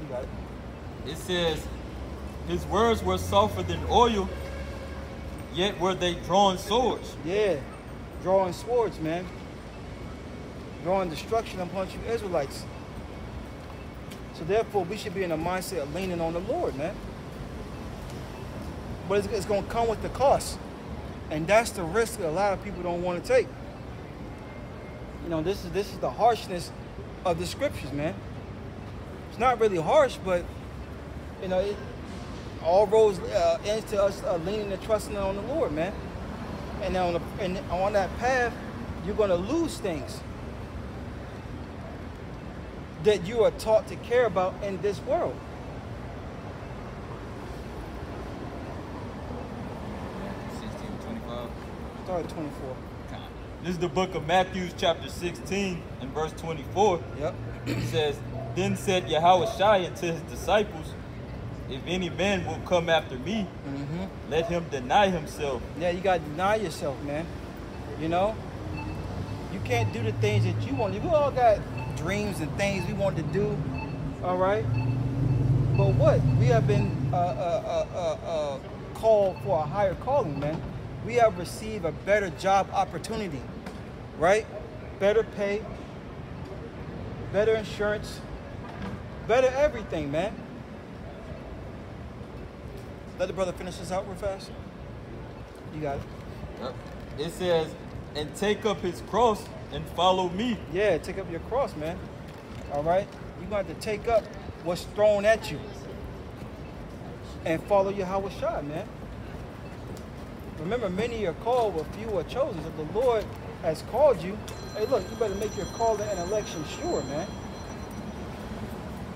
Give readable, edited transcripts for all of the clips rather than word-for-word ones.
You got it. It says, his words were softer than oil, yet were they drawn swords. Yeah, drawing swords, man. Drawing destruction upon you Israelites. So therefore, we should be in a mindset of leaning on the Lord, man. But it's going to come with the cost. And that's the risk that a lot of people don't want to take. You know, this is the harshness of the scriptures, man. It's not really harsh, but, you know, all roads ends to us leaning and trusting on the Lord, man. And on that path, you're going to lose things that you are taught to care about in this world. Start at 24. This is the book of Matthew, chapter 16, and verse 24. Yep. It says, then said Yahushua unto his disciples, if any man will come after me, let him deny himself. Yeah, you got to deny yourself, man. You know? You can't do the things that you want. We all got dreams and things we want to do, all right? But what? We have been called for a higher calling, man. We have received a better job opportunity, right? Better pay, better insurance, better everything, man. Let the brother finish this out real fast. You got it. Yep. It says, and take up his cross and follow me. Yeah, take up your cross, man. All right? You're going to have to take up what's thrown at you and follow Yahushua, man. Remember, many are called, but few are chosen. If the Lord has called you, hey, look, you better make your calling and election sure, man.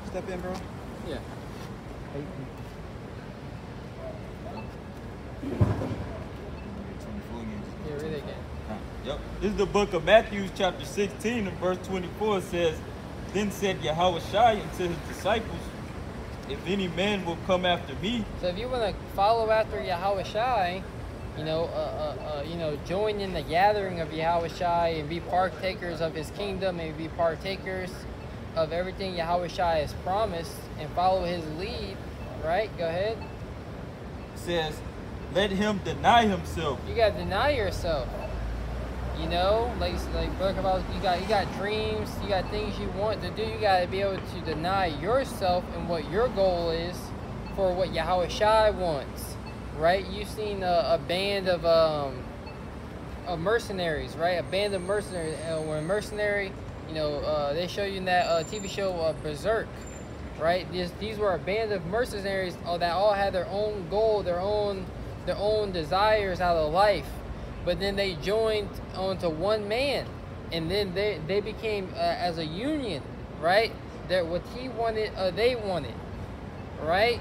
Step in, bro. Yeah. Hey. Yeah, read it again. Yep. This is the book of Matthew, chapter 16, and verse 24. It says, then said Yahushua unto his disciples, if any man will come after me. So if you want to follow after Yahushua, you know, join in the gathering of Yahushua and be partakers of his kingdom and be partakers of everything Yahushua has promised and follow his lead, right? Go ahead. It says, let him deny himself. You got to deny yourself. You know, like Brother Cabal, you got dreams, you got things you want to do. You got to be able to deny yourself and what your goal is for what Yahushua wants, right? You've seen a band of mercenaries, right? A band of mercenaries. When a mercenary, you know, they show you in that TV show Berserk, right? These were a band of mercenaries that all had their own goal, their own desires out of life. But then they joined onto one man, and then they became as a union, right? That what he wanted, they wanted, right?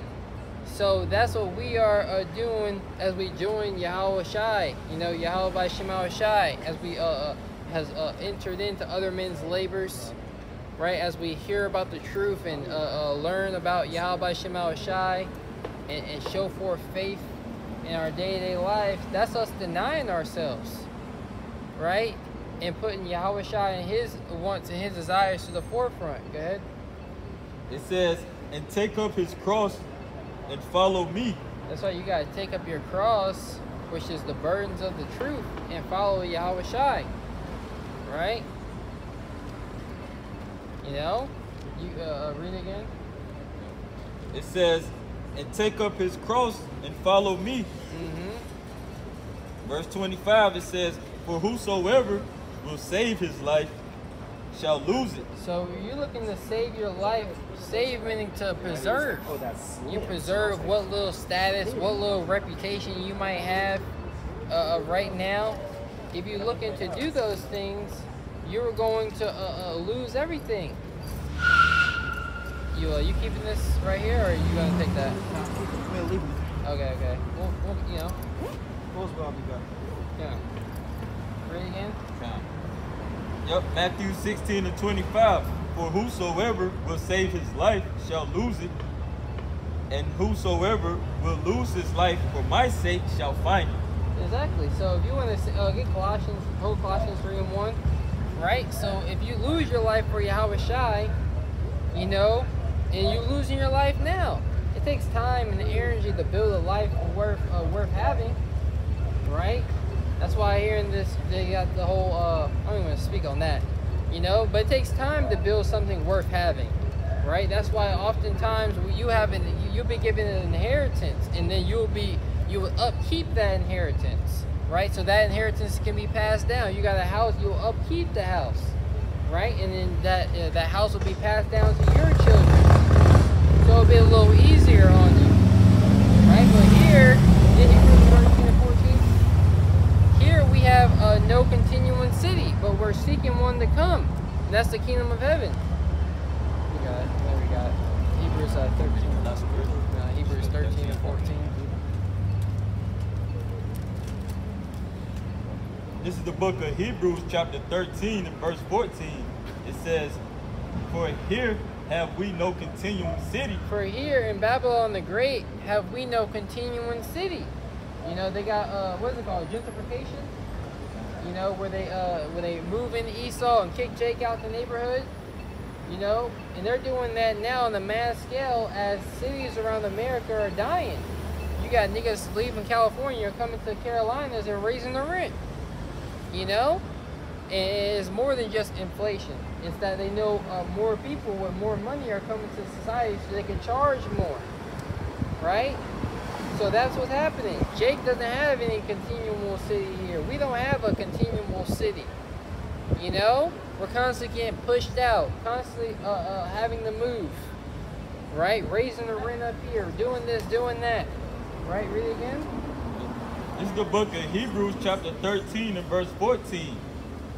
So that's what we are doing as we join Yahushua, you know, Yahweh by Shema Shai, as we has entered into other men's labors, right? As we hear about the truth and learn about Yahweh by Shema Shai, and show forth faith in our day-to-day life. That's us denying ourselves, right? And putting Yahushua and his wants and his desires to the forefront. Go ahead. It says, and take up his cross and follow me. That's why you got to take up your cross, which is the burdens of the truth, and follow Yahushua, right? You know? You read it again. It says, and take up his cross and follow me. Verse 25, it says, for whosoever will save his life shall lose it. So you're looking to save your life. Save meaning to preserve. Oh, that's You preserve what little status, what little reputation you might have right now. If you're looking to do those things, you're going to lose everything. You keeping this right here, or are you gonna take that? I'm gonna leave it. Okay. We'll you know. Roswell, I'll be back. Yeah. Read it again. Yep, Matthew 16 and 25. For whosoever will save his life shall lose it, and whosoever will lose his life for my sake shall find it. Exactly. So if you want to get Colossians 3:1, right? So if you lose your life for Yahushua, you know, and you're losing your life now. It takes time and energy to build a life worth having, right? That's why here in this, they got the whole, I don't even want to speak on that, you know, but it takes time to build something worth having, right? That's why oftentimes you'll be given an inheritance, and then you will upkeep that inheritance, right? So that inheritance can be passed down. You got a house, you'll upkeep the house, right? And then that house will be passed down to your children. So it'll be a little easier on you, right? But here, in Hebrews 13 and 14, here we have no continuing city, but we're seeking one to come. And that's the kingdom of heaven. We got it. There we got it. Hebrews 13. Hebrews 13 and 14. This is the book of Hebrews, chapter 13 and verse 14. It says, "For here have we no continuing city." For here in Babylon the Great have we no continuing city. You know, they got, what is it called? Gentrification? You know, where they move in Esau and kick Jake out the neighborhood. You know, and they're doing that now on a mass scale as cities around America are dying. You got niggas leaving California, coming to Carolinas and raising the rent. You know? And it's more than just inflation. It's that they know more people with more money are coming to society so they can charge more. Right? So that's what's happening. Jake doesn't have any continual city here. We don't have a continual city. You know? We're constantly getting pushed out. Constantly having to move. Right? Raising the rent up here. Doing this, doing that. Right? Read it again. This is the book of Hebrews, chapter 13 and verse 14.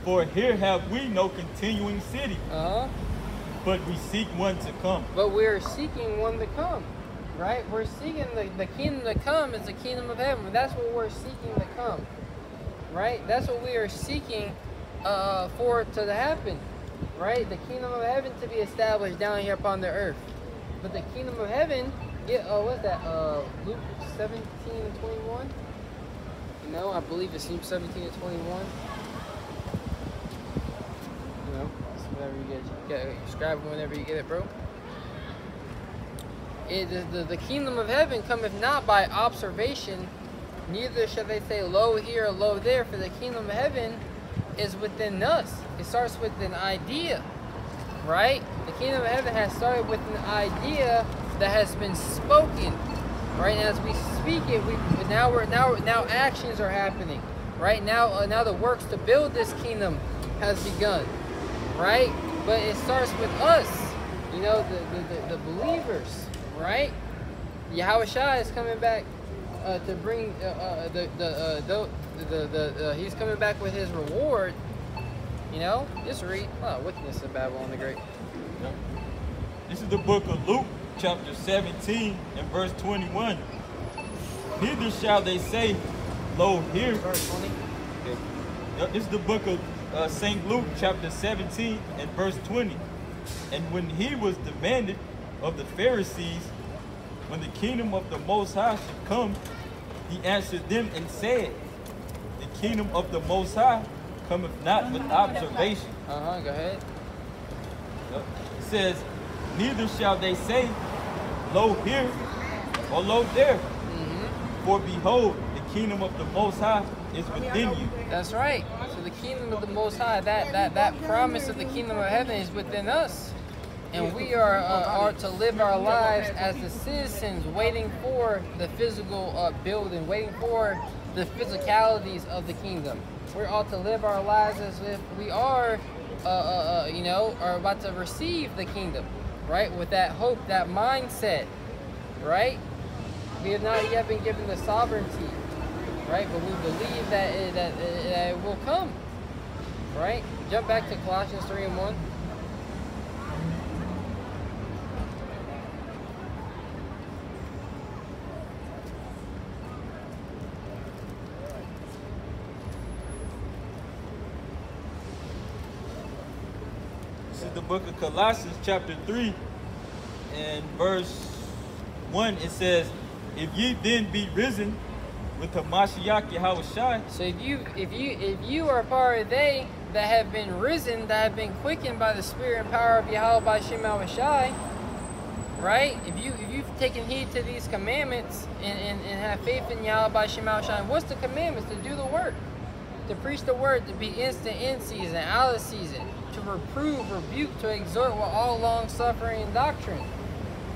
"For here have we no continuing city, but we seek one to come." But we're seeking one to come, right? We're seeking the kingdom to come is the kingdom of heaven. That's what we're seeking to come, right? That's what we are seeking for it to happen, right? The kingdom of heaven to be established down here upon the earth. But the kingdom of heaven, what's that? Luke 17 and 21? No, I believe it's Luke 17 and 21. You know, whenever you get it, subscribe whenever you get it, bro. The kingdom of heaven cometh not by observation, neither shall they say, lo here, lo there, for the kingdom of heaven is within us. It starts with an idea, right? The kingdom of heaven has started with an idea that has been spoken. Right, and as we speak it, now actions are happening. Right now, now the works to build this kingdom has begun. Right, but it starts with us. You know, the believers. Right, Yahushua is coming back to bring he's coming back with his reward. You know, just read wickedness of Babylon the Great. This is the book of Luke, chapter 17 and verse 21. "Neither shall they say, lo here." Verse 20. This is the book of St. Luke, chapter 17 and verse 20. "And when he was demanded of the Pharisees, when the kingdom of the Most High should come, he answered them and said, The kingdom of the Most High cometh not with observation." Go ahead. It says, "Neither shall they say, lo here, or lo there. For behold, the kingdom of the Most High is within you." That's right. So the kingdom of the Most High, that promise of the kingdom of heaven is within us. And we are to live our lives as the citizens waiting for the physical building, waiting for the physicalities of the kingdom. We're all to live our lives as if we are, are about to receive the kingdom, right? With that hope, that mindset, right? We have not yet been given the sovereignty, right? But we believe that it will come, right? Jump back to Colossians 3 and 1. This is the book of Colossians, chapter 3 and verse 1. It says, "If ye then be risen with Hamashiach Yahushua." So if you are part of they that have been risen, that have been quickened by the spirit and power of Yahweh by Shem Yahushai, right? If you've taken heed to these commandments and have faith in Yahweh Shema Shine, what's the commandments? To do the work, to preach the word, to be instant in season, out of season, to reprove, rebuke, to exhort with all long suffering and doctrine,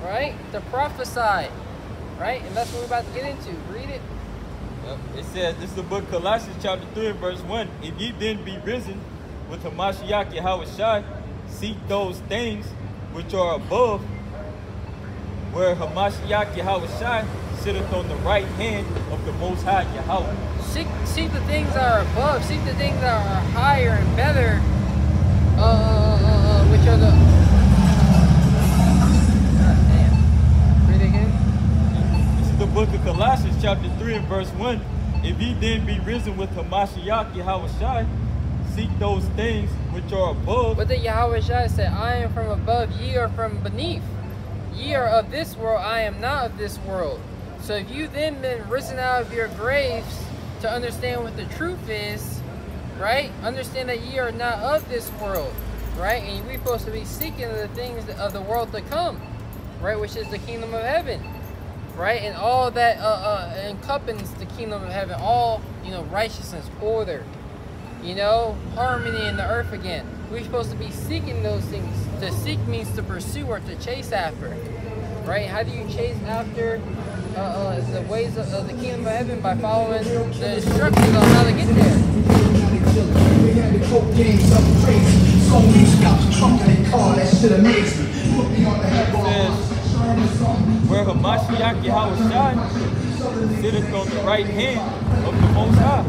right? To prophesy, right? And that's what we're about to get into. Read it. Yep. It says, this is the book of Colossians chapter 3 and verse 1. If ye then be risen with Hamashiach Yahushua, seek those things which are above, where Hamashiach Yahushua sitteth on the right hand of the Most High Yahweh. Seek the things that are above. Seek the things that are higher and better. Which are the. God damn. Read it again. This is the book of Colossians chapter 3 and verse 1. If ye then be risen with Hamashiach Yahushua, seek those things which are above. What did Yahushua say? I am from above, ye are from beneath. Ye are of this world, I am not of this world. So if you then been risen out of your graves to understand what the truth is, right? Understand that ye are not of this world, right? And we're supposed to be seeking the things of the world to come, right? Which is the kingdom of heaven, right? And all that encompasses the kingdom of heaven, all, righteousness, order, harmony in the earth again. We're supposed to be seeking those things. To seek means to pursue or to chase after, right? How do you chase after the ways of the kingdom of heaven? By following the instructions on how to get there. Where Hamashiach Yahushua sitteth on the right hand of the Most High.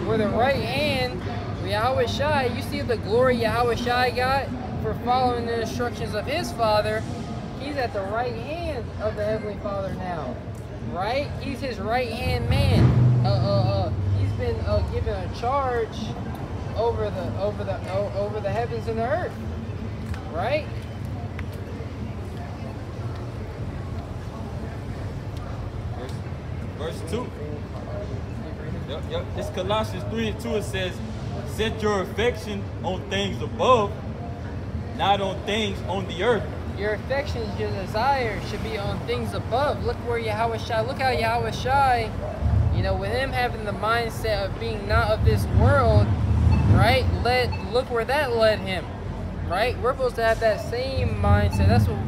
Where the right hand, Yahushua, you see the glory Yahushua got for following the instructions of his Father. He's at the right hand of the Heavenly Father now, right? He's his right hand man. He's been given a charge over the heavens and the earth, right? Verse 2. Yep. It's Colossians 3 and 2. It says, set your affection on things above, not on things on the earth. Your affections, your desire should be on things above. Look where Yahushua, look how Yahushua, with him having the mindset of being not of this world, right? Look where that led him, right? We're supposed to have that same mindset. That's what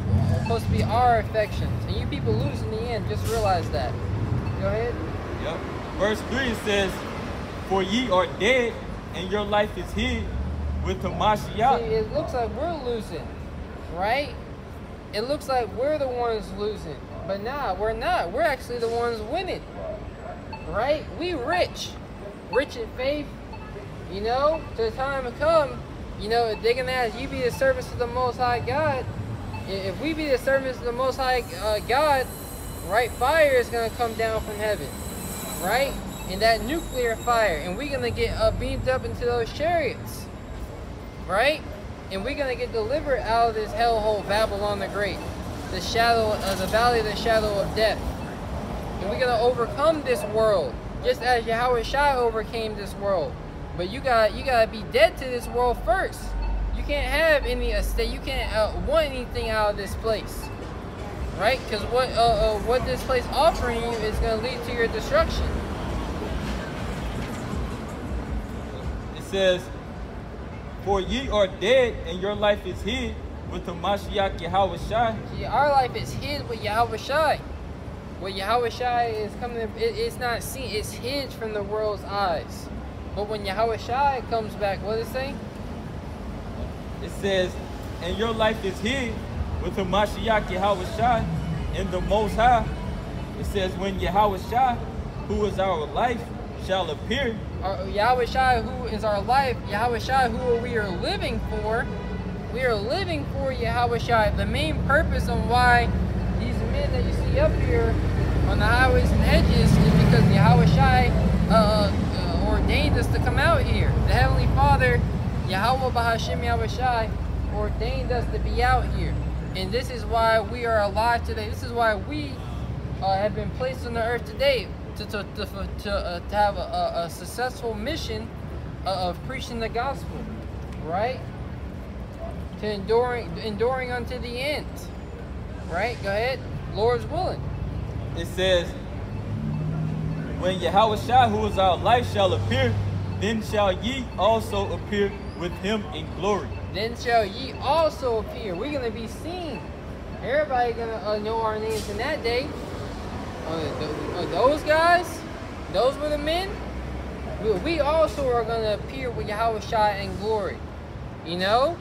supposed to be our affections. And you people lose in the end. Just realize that. Go ahead. Yep. Verse 3 it says, for ye are dead, and your life is hid with Hamashiach. See, it looks like we're losing, right? It looks like we're the ones losing. But nah, we're not. We're actually the ones winning, right? We rich in faith, to the time to come, they're going to ask you be the servants of the Most High God. If we be the servants of the Most High God, right, fire is going to come down from heaven, right? And that nuclear fire, and we're going to get beamed up into those chariots, right? And we're going to get delivered out of this hellhole, Babylon the Great, the valley of the shadow of death. And we're going to overcome this world, just as Yahushua overcame this world. But you got to be dead to this world first. You can't have any estate. You can't want anything out of this place, right? Because what this place offering you is going to lead to your destruction. It says, for ye are dead, and your life is hid with Hamashiach Yahushua. See, our life is hid with Yahushua. What Yahushua is coming, it's not seen. It's hid from the world's eyes. But when Yahushua comes back, what does it say? It says, and your life is hid with Hamashiach Yahushua in the Most High. It says, when Yahushua, who is our life, shall appear. Yahushua, who is our life, Yahushua, who we are living for. We are living for Yahushua. The main purpose on why these men that you see up here on the highways and hedges is because Yahushua ordained us to come out here. The Heavenly Father, Yahweh Bahashim Yahushua, ordained us to be out here. And this is why we are alive today. This is why we have been placed on the earth today, to have a successful mission of preaching the gospel, right? to enduring unto the end. Right? Go ahead. Lord's willing. It says, when Yahushua, who is our life, shall appear, then shall ye also appear with him in glory. Then shall ye also appear. We're going to be seen. Everybody going to know our names in that day. Those guys, those were the men. We also are going to appear with Yahushua in glory. You know?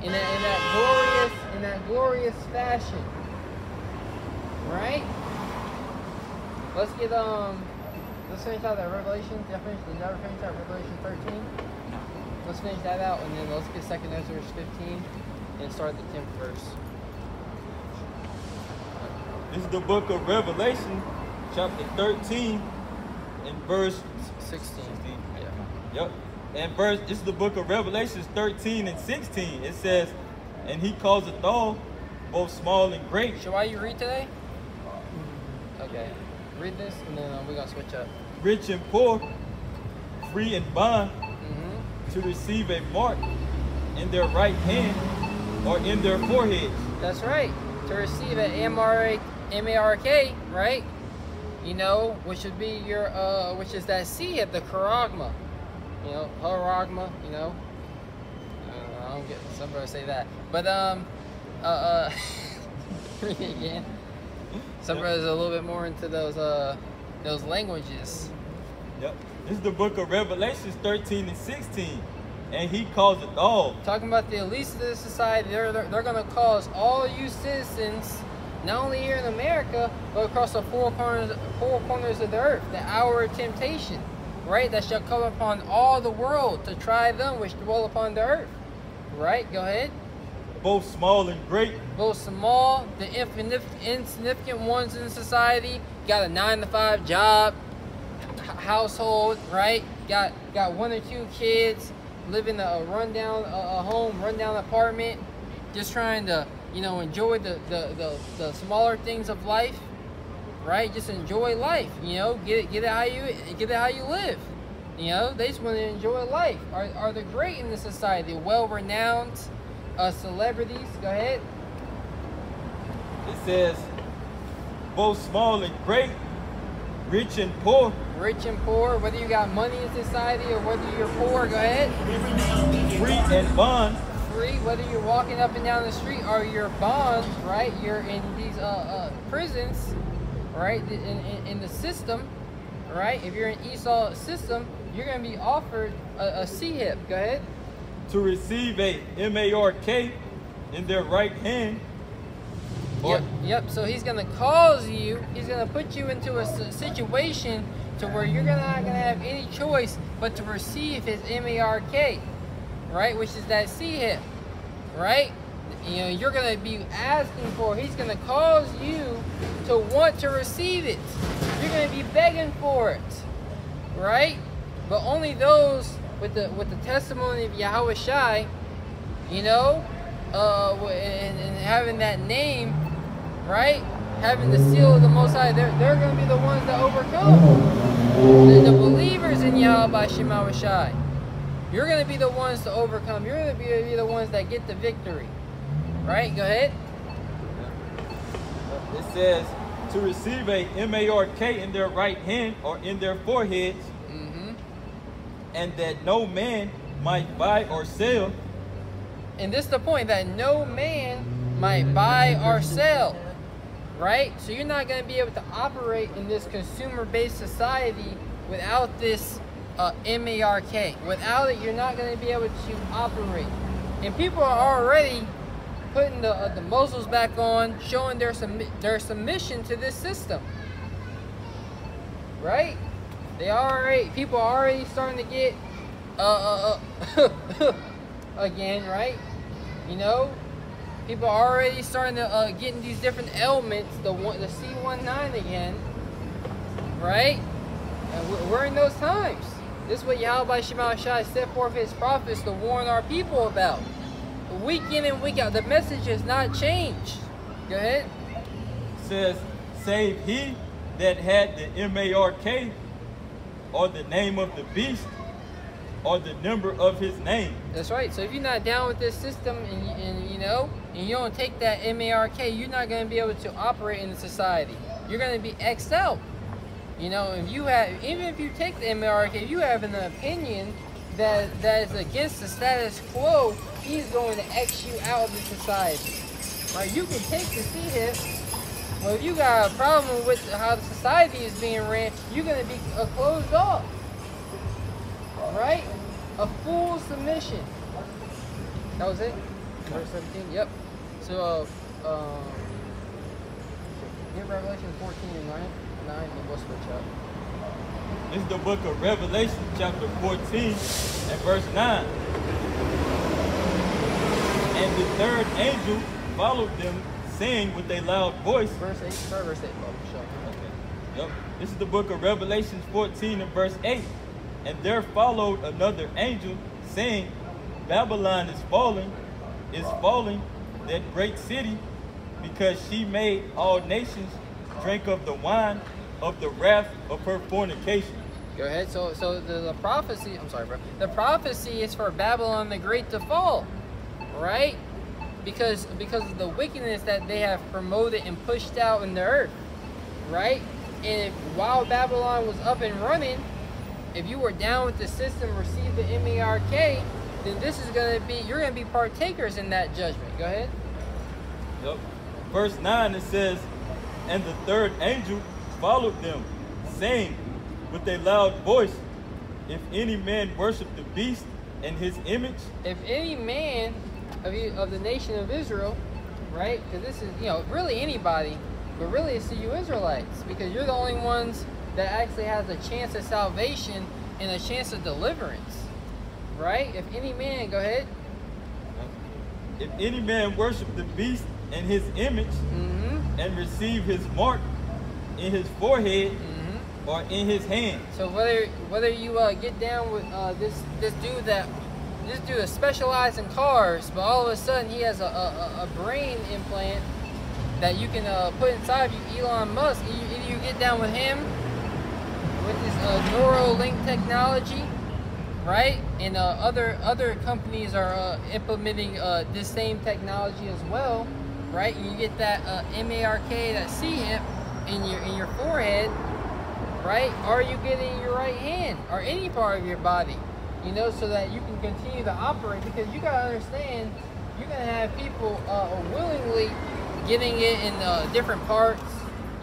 In that glorious fashion. Right? Let's get let's finish out that Revelation. Did I finish out Revelation 13? Let's finish that out, and then let's get 2 Ezra 15 and start the 10th verse. This is the book of Revelation, chapter 13, and verse 16. Yeah. Yep. And this is the book of Revelations 13 and 16. It says, and he causeth all, both small and great. So why you read today? Okay. Read this, and then we're going to switch up. Rich and poor, free and bond, to receive a mark in their right hand or in their foreheads. That's right. To receive an M-A-R-K, right? You know, which would be your, which is that C at the charagma. You know, charagma, you know. I don't get, somebody say that. But, read it again. Somebody's a little bit more into those languages. Yep. This is the book of Revelations 13 and 16. And he calls it all. Talking about the elites of this society, they're going to cause all you citizens, not only here in America, but across the four corners of the earth, the hour of temptation, right? That shall come upon all the world to try them which dwell upon the earth. Right? Go ahead. Both small and great. Both small, the insignificant ones in society, got a 9-to-5 job, household, right? Got 1 or 2 kids, live in a rundown home, rundown apartment, just trying to, you know, enjoy the smaller things of life, right? Just enjoy life, you know, get it how you live. You know, they just want to enjoy life. Are the great in the society, well-renowned celebrities? Go ahead. It says, both small and great, rich and poor. Rich and poor, whether you got money in society or whether you're poor, go ahead. Free and bond. Free, whether you're walking up and down the street or you're bond, right? You're in these prisons, right? In the system, right? If you're in Esau system, you're going to be offered a C-hip. Go ahead. To receive a M-A-R-K in their right hand. Yep. So he's going to cause you, he's going to put you into a situation to where you're not going to have any choice but to receive his M-A-R-K, right? Which is that C-hip, right? You know, you're going to be asking for, he's going to cause you to want to receive it. You're going to be begging for it, right? But only those with the testimony of Yahushua, you know, and having that name, right? Having the seal of the Most High, they're going to be the ones that overcome. The believers in Yahweh Shema Shai. You're going to be the ones to overcome. You're going to be the ones that get the victory. Right? Go ahead. It says, to receive a M-A-R-K in their right hand or in their foreheads, and that no man might buy or sell. And this is the point, that no man might buy or sell. Right? So you're not going to be able to operate in this consumer-based society without this M-A-R-K. Without it, you're not going to be able to operate. And people are already putting the muzzles back on, showing their submission to this system. Right? People are already starting to get again, right? You know, people are already starting to get in these different elements, the C19 again, right? And we're in those times. This is what Yahweh Shema Shai set forth his prophets to warn our people about. Week in and week out, the message has not changed. Go ahead. It says, save he that had the M-A-R-K or the name of the beast or the number of his name. That's right. So if you're not down with this system, and you know, and you don't take that MARK, you're not going to be able to operate in the society. You're going to be X'd out. You know, if you have, even if you take the MARK, if you have an opinion that is against the status quo, he's going to X you out of the society. Right? You can take the CHIP, but if you got a problem with how the society is being ran, you're going to be closed off. Right? A full submission. That was it? Verse 17? Yep. So, get Revelation 14 and 9, and we'll switch up. This is the book of Revelation, chapter 14, and verse 9. And the third angel followed them, saying with a loud voice. Verse 8, start verse 8, Bob. Show. Okay. Yep. This is the book of Revelation 14 and verse 8. And there followed another angel, saying, Babylon is falling, that great city, because she made all nations drink of the wine of the wrath of her fornication. Go ahead. So the prophecy, I'm sorry, bro. The prophecy is for Babylon the Great to fall, right? Because of the wickedness that they have promoted and pushed out in the earth, right? And while Babylon was up and running, if you were down with the system, received the MARK, then this is going to be, you're going to be partakers in that judgment. Go ahead. Yep. Verse 9, it says, and the third angel followed them, saying with a loud voice, if any man worship the beast and his image. If any man of the nation of Israel, right? Because this is, you know, really anybody, but really it's to you Israelites, because you're the only ones that actually has a chance of salvation and a chance of deliverance, right? If any man, go ahead. If any man worship the beast and his image, and receive his mark in his forehead or in his hand. So whether you get down with this dude is specialized in cars, but all of a sudden he has a brain implant that you can put inside of you, Elon Musk. Either you get down with him with this Neuralink technology, right? And other companies are implementing this same technology as well, right? And you get that MARK, that CHIP in your forehead, right? Or you get it in your right hand or any part of your body, you know, so that you can continue to operate. Because you gotta understand, you're gonna have people willingly getting it in different parts,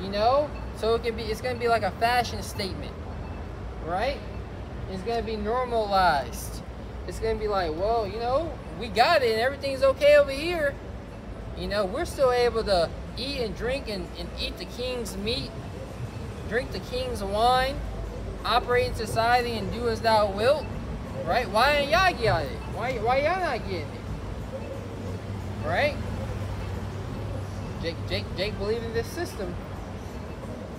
you know. So it's gonna be like a fashion statement, right? It's gonna be normalized. It's gonna be like, well, you know, we got it and everything's okay over here. You know, we're still able to eat and drink and eat the king's meat, drink the king's wine, operate in society and do as thou wilt, right? Why ain't y'all getting it? Why y'all not getting it? Right? Jake believed in this system.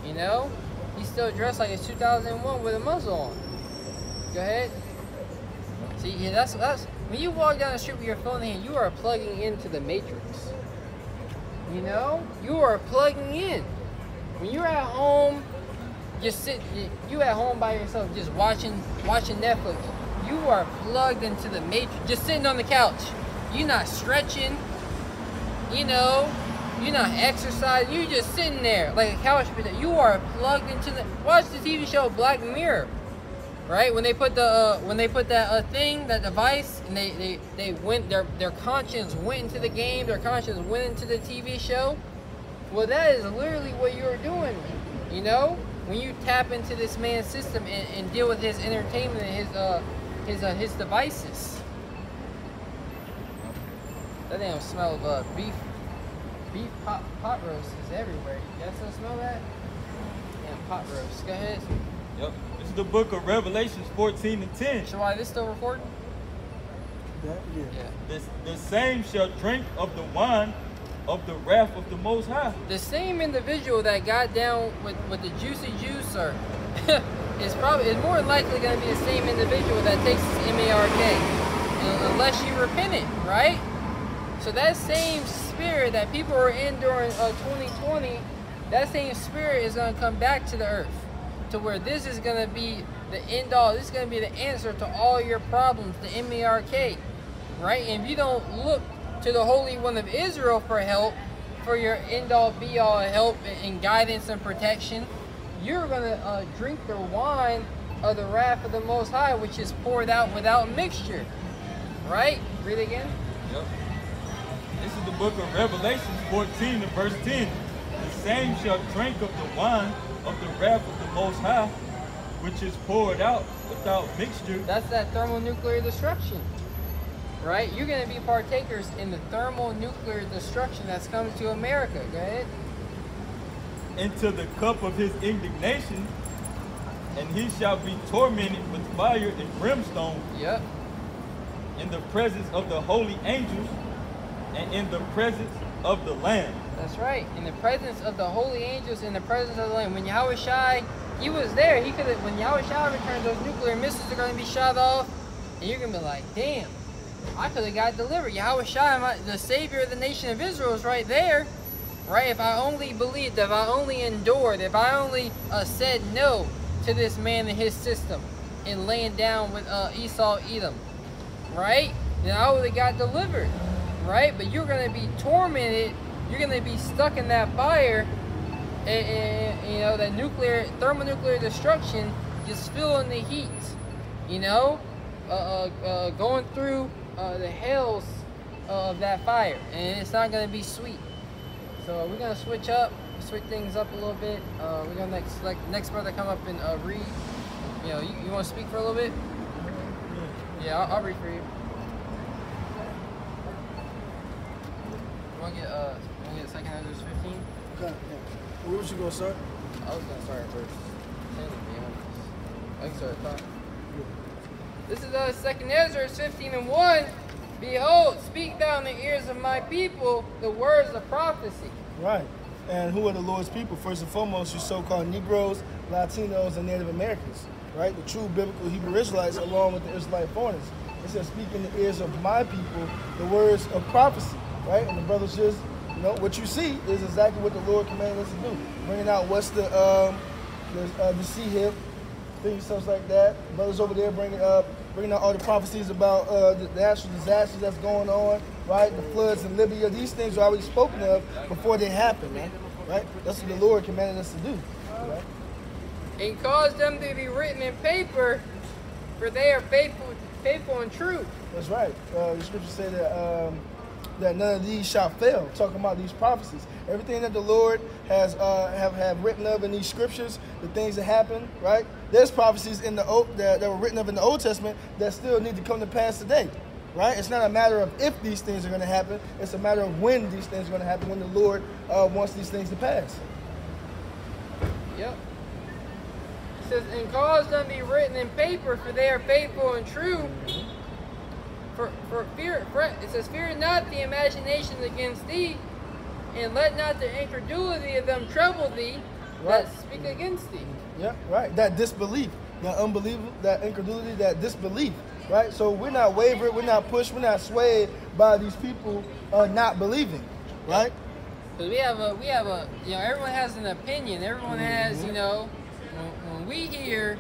You know, he's still dressed like it's 2001 with a muzzle on. Go ahead. See, yeah, that's when you walk down the street with your phone in hand, you are plugging into the Matrix. You know, you are plugging in. When you're at home, you at home by yourself, just watching Netflix. You are plugged into the Matrix, just sitting on the couch. You're not stretching. You know, you're not exercising. You're just sitting there like a couch potato. You are plugged into the. Watch the TV show Black Mirror. Right, when they put that thing, that device, and they went, their conscience went into the game, their conscience went into the TV show. Well, that is literally what you're doing, you know, when you tap into this man's system and deal with his entertainment and his devices. That damn smell of beef pot roast is everywhere. You guys still smell that? Damn pot roast. Go ahead. Yep. This is the book of Revelations 14 and 10. So why this still recording? Yeah. The same shall drink of the wine of the wrath of the Most High. The same individual that got down with the juicy juicer is more than likely going to be the same individual that takes this MARK, unless you repent it, right? So that same spirit that people were in during 2020, that same spirit is going to come back to the earth. to where this is going to be the end all. This is going to be the answer to all your problems, the M-E-R-K, right? And if you don't look to the Holy One of Israel for help, for your end all be all help and guidance and protection, you're going to drink the wine of the wrath of the Most High, which is poured out without mixture, right? Read again. Yep. This is the book of Revelation 14 and verse 10. The same shall drink of the wine of the wrath of the Most High, which is poured out without mixture. That's that thermonuclear destruction, right? You're going to be partakers in the thermonuclear destruction that's coming to America. Go ahead. Into the cup of his indignation, and he shall be tormented with fire and brimstone. Yep. In the presence of the holy angels and in the presence of the Lamb. That's right. In the presence of the holy angels, in the presence of the Lamb. When Yahweh Shai, he was there. He could have. When Yahweh Shai returns, those nuclear missiles are going to be shot off, and you're going to be like, damn, I could have got delivered. Yahweh Shai, the Savior of the nation of Israel, is right there. Right? If I only believed, if I only endured, if I only said no to this man and his system and laying down with Esau Edom, right? Then I would have got delivered, right? But you're going to be tormented. You're going to be stuck in that fire, and you know, that thermonuclear destruction, just feeling the heat, you know, going through the hells of that fire, and it's not going to be sweet. So we're gonna switch things up a little bit. We're gonna next brother come up and read. You know, you want to speak for a little bit? Yeah, I'll read for you. You want to get 2 Ezra 15? Okay. Yeah. Where was you gonna start? I was gonna start at verse 10 to be honest. I can start at 5. This is 2 Ezra 15 and 1. Behold, speak thou in the ears of my people the words of prophecy. Right. And who are the Lord's people? First and foremost, your so-called Negroes, Latinos, and Native Americans. Right? The true biblical Hebrew Israelites, along with the Israelite foreigners. It says, speak in the ears of my people the words of prophecy. Right? And the brothers just, you know, what you see is exactly what the Lord commanded us to do. Bringing out what's the sea hip, things, stuff like that. Brothers over there bringing out all the prophecies about the natural disasters that's going on, right? The floods in Libya. These things are already spoken of before they happen, man. Right? That's what the Lord commanded us to do. Right? And cause them to be written in paper, for they are faithful and true. That's right. The scriptures say that that none of these shall fail. Talking about these prophecies, everything that the Lord has have written of in these scriptures, the things that happen, right? There's prophecies in the that were written of in the Old Testament that still need to come to pass today, right? It's not a matter of if these things are going to happen. It's a matter of when these things are going to happen, when the Lord wants these things to pass. Yep. It says, and cause them to be written in paper, for they are faithful and true. For fear, it says, fear not the imaginations against thee, and let not the incredulity of them trouble thee that speak against thee. Yeah, right. That disbelief, that unbelief, that incredulity, that disbelief, right? So we're not wavered, we're not pushed, we're not swayed by these people not believing, right? Because we have a, you know, everyone has an opinion. Everyone has, you know, when we hear,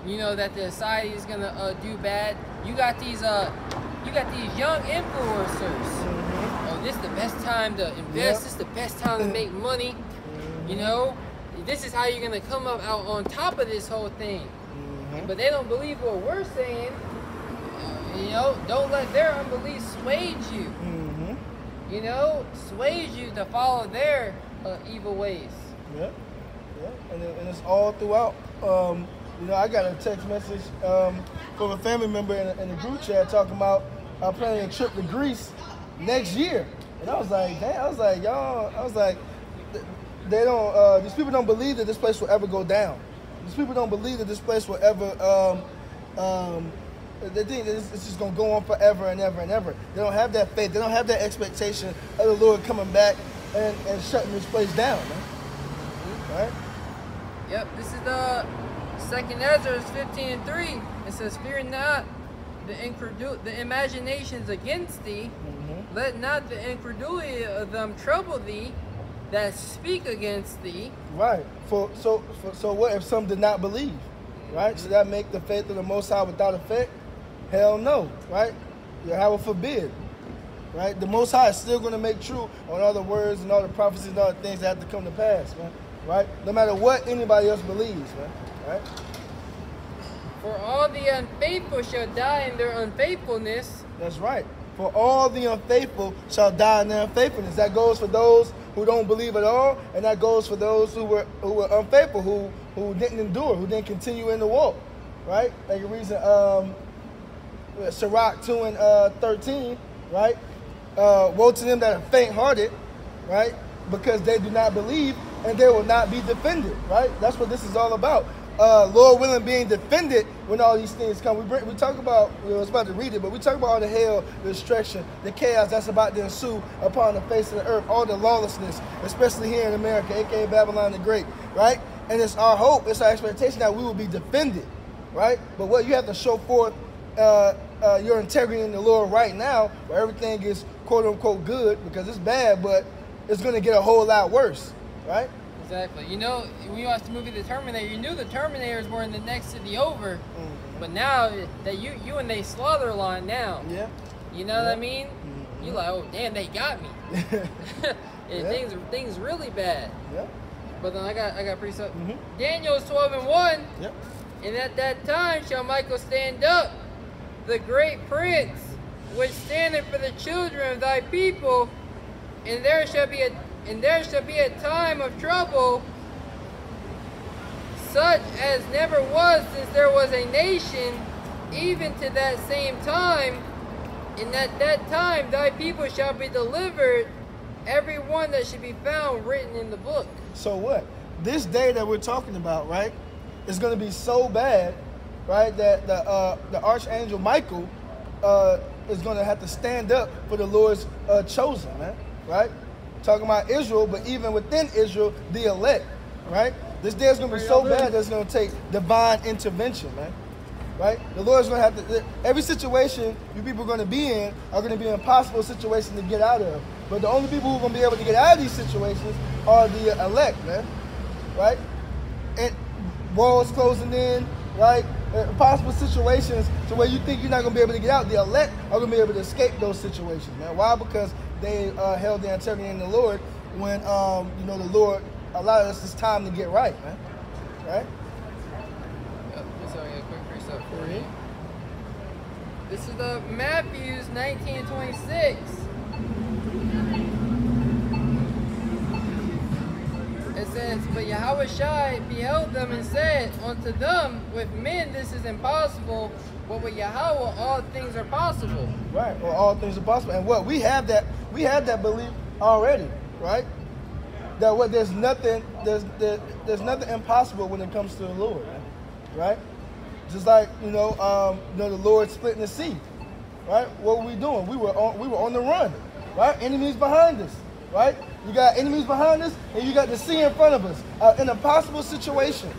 you know, that the society is gonna do bad, you got these young influencers. Oh, this is the best time to invest. This is the best time to make money. You know, this is how you're gonna come up out on top of this whole thing. But they don't believe what we're saying. You know, don't let their unbelief sway you. You know, sways you to follow their evil ways. Yeah, yeah, and it's all throughout. You know, I got a text message from a family member in the group chat talking about planning a trip to Greece next year, and I was like, damn, I was like, y'all, they don't. These people don't believe that this place will ever go down. These people don't believe that this place will ever. They think that it's just going to go on forever and ever and ever. They don't have that faith. They don't have that expectation of the Lord coming back and shutting this place down, man. Right? Yep, this is the 2 Ezra 15:3. It says, fear not the imaginations against thee. Let not the incredulity of them trouble thee, that speak against thee. Right. So what if some did not believe? Right? Should that make the faith of the Most High without effect? Hell no. Right? Yahweh forbid. Right? The Most High is still going to make true on all the words and all the prophecies and all the things that have to come to pass, man. Right? No matter what anybody else believes, man. Right? For all the unfaithful shall die in their unfaithfulness. That's right. For all the unfaithful shall die in their unfaithfulness. That goes for those who don't believe at all, and that goes for those who were unfaithful, who didn't endure, who didn't continue in the walk. Right? Like a reason, Sirach 2 and 13, right? Woe to them that are faint-hearted, right? Because they do not believe, and they will not be defended, right? That's what this is all about. Lord willing, being defended when all these things come. We talk about, we was about to read it, but we talk about all the hell, the destruction, the chaos that's about to ensue upon the face of the earth, all the lawlessness, especially here in America, aka Babylon the Great, right? And it's our hope, it's our expectation that we will be defended, right? But what you have to show forth your integrity in the Lord right now, where everything is quote unquote good, because it's bad, but it's going to get a whole lot worse, right? Exactly. You know, when you watched the movie The Terminator, you knew the Terminators were in the next city over, but now that you and they slaughter line now. Yeah. You know what I mean? You like, oh damn, they got me. And things really bad. Yeah. But then I got precept. Daniel 12:1. Yep. And at that time shall Michael stand up, the great prince, which standeth for the children of thy people, and there shall be a time of trouble, such as never was since there was a nation, even to that same time. And at that time thy people shall be delivered, every one that should be found written in the book. So what? This day that we're talking about, right, is going to be so bad, right, that the archangel Michael is going to have to stand up for the Lord's chosen, man, right? Talking about Israel, but even within Israel, the elect, right? This day is going to be so bad that it's going to take divine intervention, man, right? The Lord's going to have to, every situation you people are going to be in are going to be an impossible situation to get out of. But the only people who are going to be able to get out of these situations are the elect, man, right? And walls closing in, right? Possible situations to where you think you're not going to be able to get out. The elect are going to be able to escape those situations, man. Why? Because they held their integrity in the Lord when, you know, the Lord allowed us this time to get right, man. Right? So a quick precept for you. This is the Matthews 19:26. It says, but Yahweh Shai beheld them and said, unto them, with men this is impossible, but with Yahweh all things are possible. Right, well, all things are possible. And what we have that belief already, right? That what there's nothing impossible when it comes to the Lord, right? Just like you know the Lord splitting the sea, right? What were we doing? We were on the run, right? Enemies behind us, right? You got enemies behind us, and you got the sea in front of us. An impossible situation,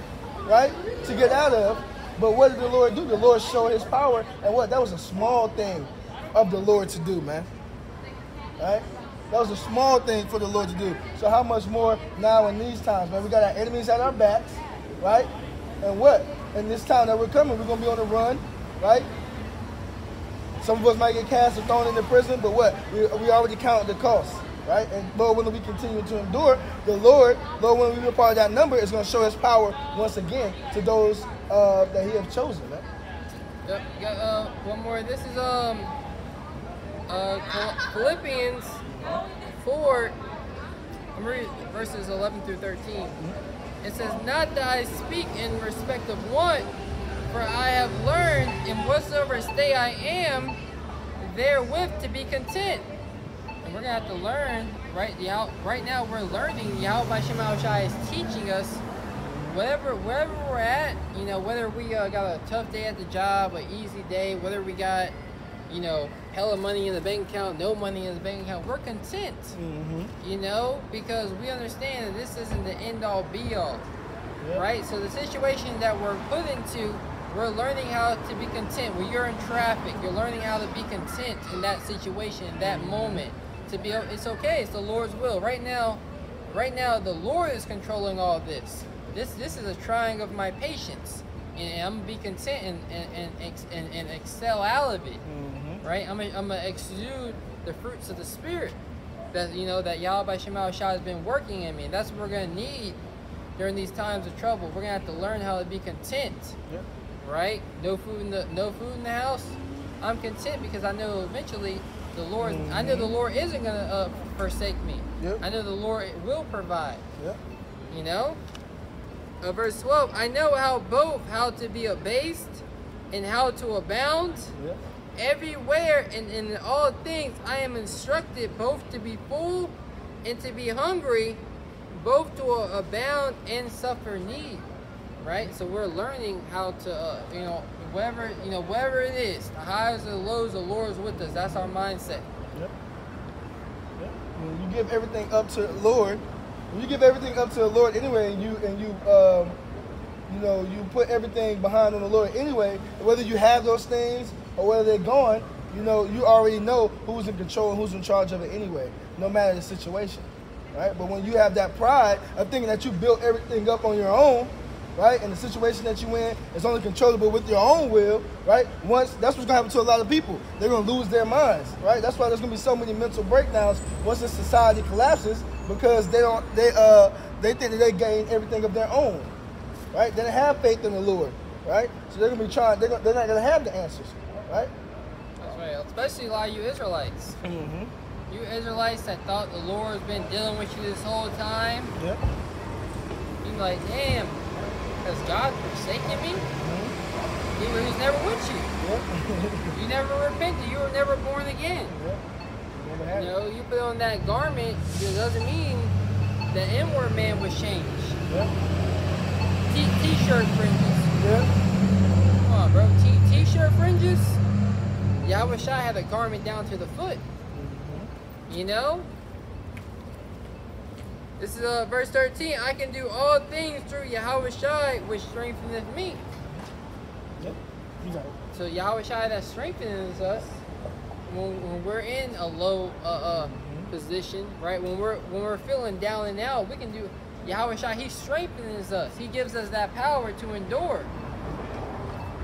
right, to get out of. But what did the Lord do? The Lord showed His power, and what? That was a small thing of the Lord to do, man. Right? That was a small thing for the Lord to do. So how much more now in these times, man? We got our enemies at our backs, right? And what? In this time that we're coming, we're gonna be on the run, right? Some of us might get cast or thrown into prison, but what? We already counted the cost. Right? And Lord, when we continue to endure, the Lord, when we be a part of that number, is going to show His power once again to those that He has chosen. Right? Yep. Got one more. This is Philippians 4. I'm reading verses 11 through 13. It says, not that I speak in respect of want, for I have learned in whatsoever state I am, therewith to be content. And we're going to have to learn, right now we're learning, Yahweh Shem Shai is teaching us, wherever we're at, you know, whether we got a tough day at the job, an easy day, whether we got, you know, hella money in the bank account, no money in the bank account, we're content, you know, because we understand that this isn't the end-all, be-all, right? So the situation that we're put into, we're learning how to be content. When you're in traffic, you're learning how to be content in that situation, in that moment. To be, it's okay. It's the Lord's will. Right now, right now the Lord is controlling all this. This is a trying of my patience, and I'm gonna be content and excel out of it. Right? I'm gonna exude the fruits of the Spirit that that Yahweh Shema Shah has been working in me. And that's what we're gonna need during these times of trouble. We're gonna have to learn how to be content. Yep. Right? No food in the house. I'm content because I know eventually the Lord. I know the Lord isn't gonna forsake me. Yep. I know the Lord will provide. Yep. You know. Verse 12. I know how to be abased and how to abound. Yep. Everywhere and in all things I am instructed both to be full and to be hungry, both to abound and suffer need. Right? So we're learning how to, whatever it is, the highs and the lows, the Lord is with us. That's our mindset. Yep. Yep. When you give everything up to the Lord, anyway, and you put everything behind on the Lord anyway, whether you have those things or whether they're gone, you already know who's in control and who's in charge of it anyway, no matter the situation, right? But when you have that pride of thinking that you built everything up on your own, right, and the situation that you in is only controllable with your own will, right? That's what's gonna happen to a lot of people. They're gonna lose their minds, right? That's why there's gonna be so many mental breakdowns once the society collapses, because they think that they gain everything of their own, right? They don't have faith in the Lord, right? So they're gonna be trying. They're not gonna have the answers, right? That's right. Especially a lot of you Israelites. You Israelites that thought the Lord's been dealing with you this whole time. Yep. You're like, damn, has God forsaken me? He was never with you. Yep. You never repented. You were never born again. Yep. Never had it. You put on that garment, it doesn't mean the inward man was changed. Yep. T-shirt fringes. Yep. Come on, bro. T-shirt fringes. Yahweh Shai had a garment down to the foot. You know? This is verse 13. I can do all things through Yahweh Shai, which strengtheneth me. Yep. You got it. So Yahweh Shai that strengthens us when we're in a low position, right? When we're feeling down and out, we can do Yahweh Shai. He strengthens us. He gives us that power to endure.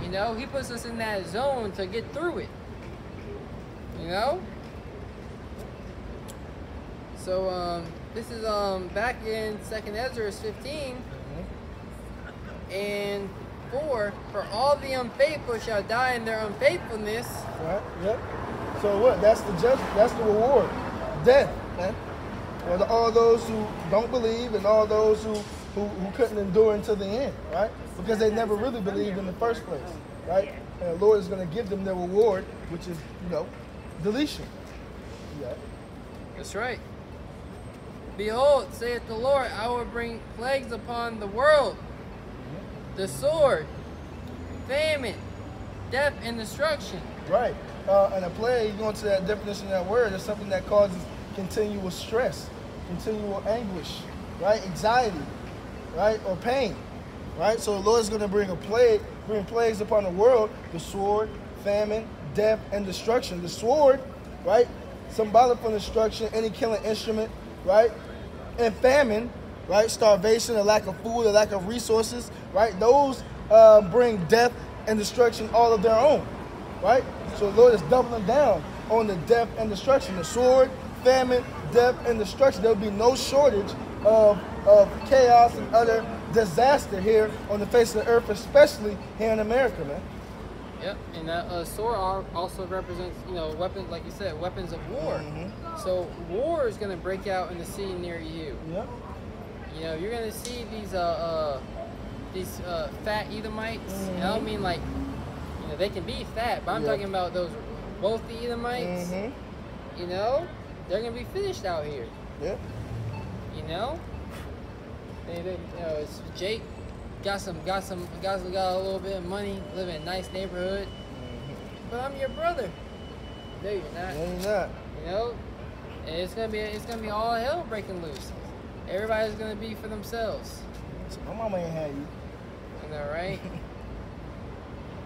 He puts us in that zone to get through it. So this is back in 2nd Ezra 15 and 4. For all the unfaithful shall die in their unfaithfulness. Right. Yep. So what? That's the judgment. That's the reward. Death, man. For all those who don't believe and all those who couldn't endure until the end, right? Because they never really believed in the first place, right? And the Lord is going to give them their reward, which is, deletion. Yeah. That's right. Behold, saith the Lord, I will bring plagues upon the world, the sword, famine, death, and destruction. Right. And a plague, going to that definition of that word, is something that causes continual stress, continual anguish, right? Anxiety, right? Or pain, right? So the Lord is going to bring plagues upon the world, the sword, famine, death, and destruction. The sword, right? Symbolic for destruction, any killing instrument, right? And famine, right? Starvation, a lack of food, a lack of resources, right? Those bring death and destruction all of their own, right? So the Lord is doubling down on the death and destruction. The sword, famine, death, and destruction. There will be no shortage of chaos and utter disaster here on the face of the earth, especially here in America, man. Yep, and that sword also represents, weapons, like you said, weapons of war. So war is going to break out in the city near you. Yep. You're going to see these fat Edomites. And I don't mean like, they can be fat, but I'm talking about those wealthy Edomites. They're going to be finished out here. Yep. It's Jake. Got a little bit of money, live in a nice neighborhood, but I'm your brother. No, you're not. No, you're not. And it's gonna be all hell breaking loose. Everybody's gonna be for themselves. My mama ain't had you. You know, right?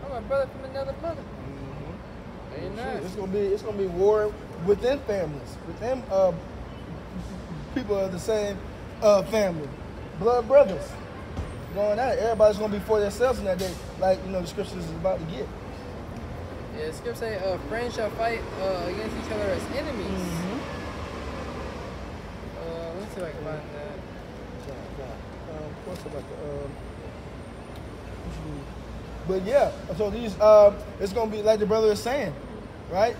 I'm a brother from another mother. No, you're not. It's gonna be war within families, within people of the same family, blood brothers. Going at it. Everybody's gonna be for themselves in that day, like the scriptures is about to get. Yeah, the scripture say, friends shall fight against each other as enemies. Mm-hmm. Let's see if I can find that. What's about but yeah, so these it's gonna be like the brother is saying, right?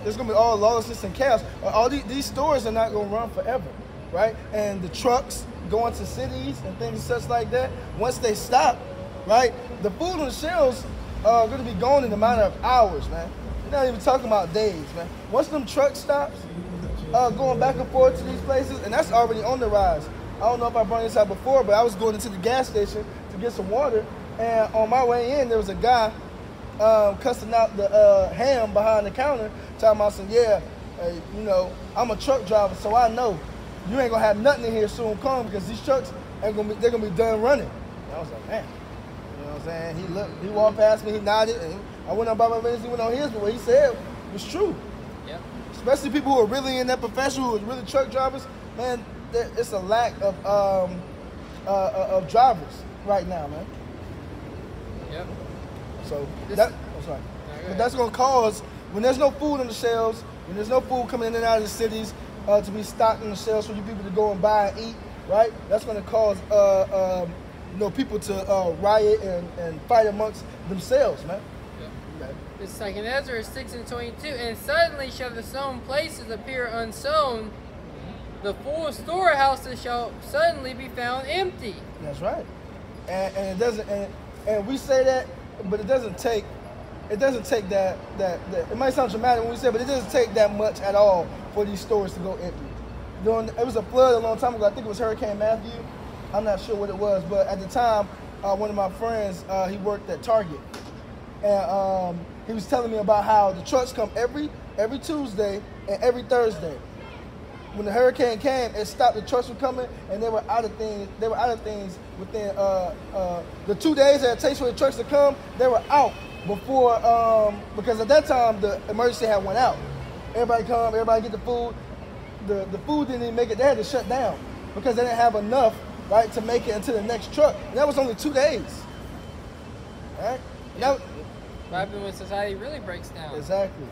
There's gonna be all lawlessness and chaos. All these stores are not gonna run forever, right? And the trucks going to cities and things such like that, once they stop, right, the food on the shelves are going to be gone in a matter of hours, man. We're not even talking about days, man. Once them truck stops, going back and forth to these places, and that's already on the rise. I don't know if I brought this out before, but I was going into the gas station to get some water, and on my way in, there was a guy cussing out the ham behind the counter, talking about some, I'm a truck driver, so I know you ain't gonna have nothing in here soon come because these trucks they're gonna be done running. And I was like, man, you know what I'm saying? He walked past me, he nodded, and I went on by my business, he went on his, but what he said was true. Yep. Especially people who are really in that profession, who are really truck drivers, man, it's a lack of drivers right now, man. Yep. So I'm sorry. But that's gonna cause, when there's no food on the shelves, when there's no food coming in and out of the cities, to be stocked in the shelves for you people to go and buy and eat, right? That's going to cause, people to riot and fight amongst themselves, man. Yep. It's second Ezra 6:22, and suddenly shall the sown places appear unsown, the full storehouses shall suddenly be found empty. That's right. And it doesn't, and we say that, but it doesn't take that it might sound dramatic when we say it, but it doesn't take that much at all for these stores to go empty. It was a flood a long time ago. I think it was Hurricane Matthew. I'm not sure what it was, but at the time, one of my friends, he worked at Target, and he was telling me about how the trucks come every Tuesday and every Thursday. When the hurricane came, it stopped the trucks from coming, and they were out of things. They were out of things within the 2 days that it takes for the trucks to come. They were out before, because at that time the emergency had went out. Everybody come, everybody get the food. The food didn't even make it. They had to shut down because they didn't have enough, right, to make it into the next truck. And that was only 2 days. Right? Yep. What happens when society really breaks down? Exactly.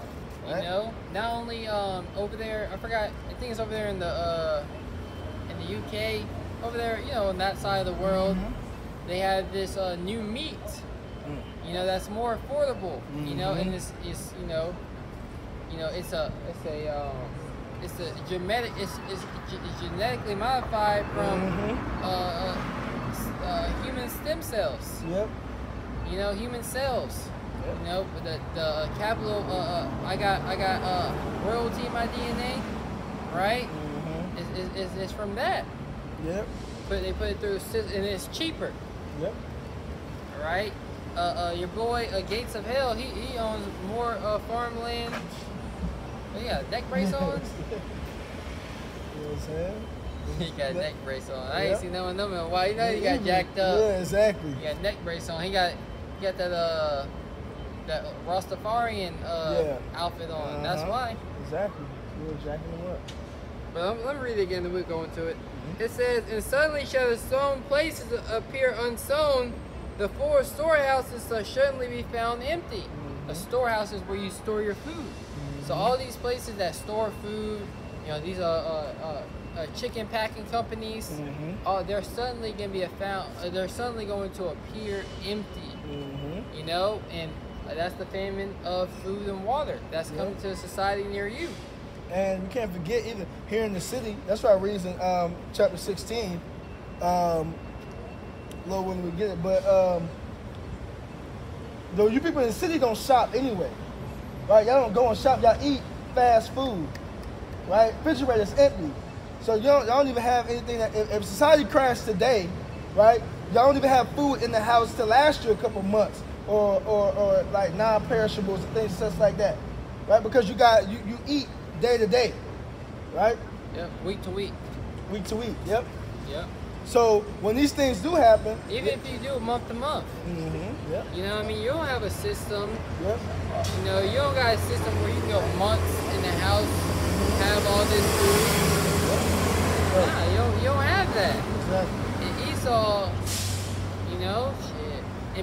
You Right? know, not only over there, I think it's over there in the UK, over there, on that side of the world, they have this new meat, that's more affordable, and it's genetically modified from human stem cells. Yep. Human cells. The capital. I got royalty in my DNA, right? It's from that. Yep. But they put it through the system, and it's cheaper. Yep. Right? Your boy Gates of Hell, he owns more farmland. Oh, yeah, neck brace on. You know what I'm saying? He got a neck brace on. I ain't seen no one in a while. He got jacked up. Yeah, exactly. He got neck brace on. He got that Rastafarian outfit on. That's why. Exactly. You were jacking them up. But let me read it again, then we'll go into it. It says, and suddenly shall the sown places appear unsown, the four storehouses shall suddenly be found empty. A storehouse is where you store your food. So all these places that store food, these are chicken packing companies. They're suddenly going to be they're suddenly going to appear empty. And that's the famine of food and water that's coming to a society near you. And we can't forget, even here in the city, that's why I read in chapter 16, Lord, when we get it, but though you people in the city don't shop anyway, right? Y'all don't go and shop, y'all eat fast food, right? Refrigerator's empty. So y'all don't even have anything that, if society crashed today, right? Y'all don't even have food in the house to last you a couple months, or like non-perishables and things such like that, right? Because you eat day to day, right? Yep, week to week. Week to week, yep. Yep. So when these things do happen, even if you do it month to month, yep. you don't have a system. Yep. You don't got a system where you can go months in the house, have all this food. Nah, you don't have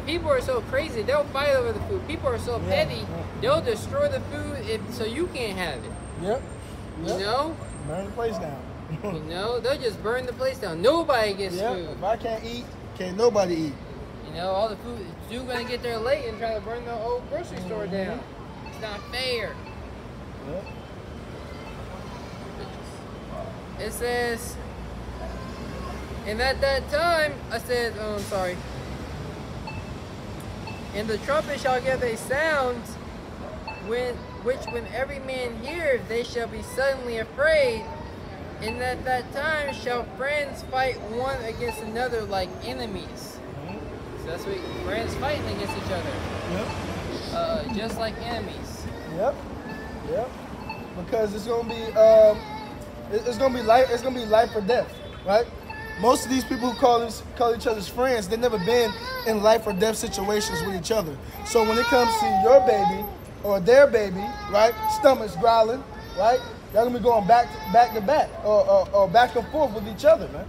people are so crazy. They'll fight over the food. People are so petty. They'll destroy the food so you can't have it. Yep. You know? Burn the place down. You know, they'll just burn the place down. Nobody gets food. If I can't eat, can't nobody eat. You know, all the food, you're going to get there late and try to burn the whole grocery store down. It's not fair. Yep. It says, and at that time, I said, I'm sorry. And the trumpet shall give a sound, which when every man heareth, they shall be suddenly afraid. And at that time shall friends fight one against another like enemies. So that's what friends fighting against each other. Yep. Just like enemies. Yep. Yep. Because it's gonna be it's gonna be life or death, right? Most of these people who call each other's friends, they've never been in life or death situations with each other. So when it comes to your baby or their baby, right, stomachs growling, right, they're gonna be going back to back or back and forth with each other, man.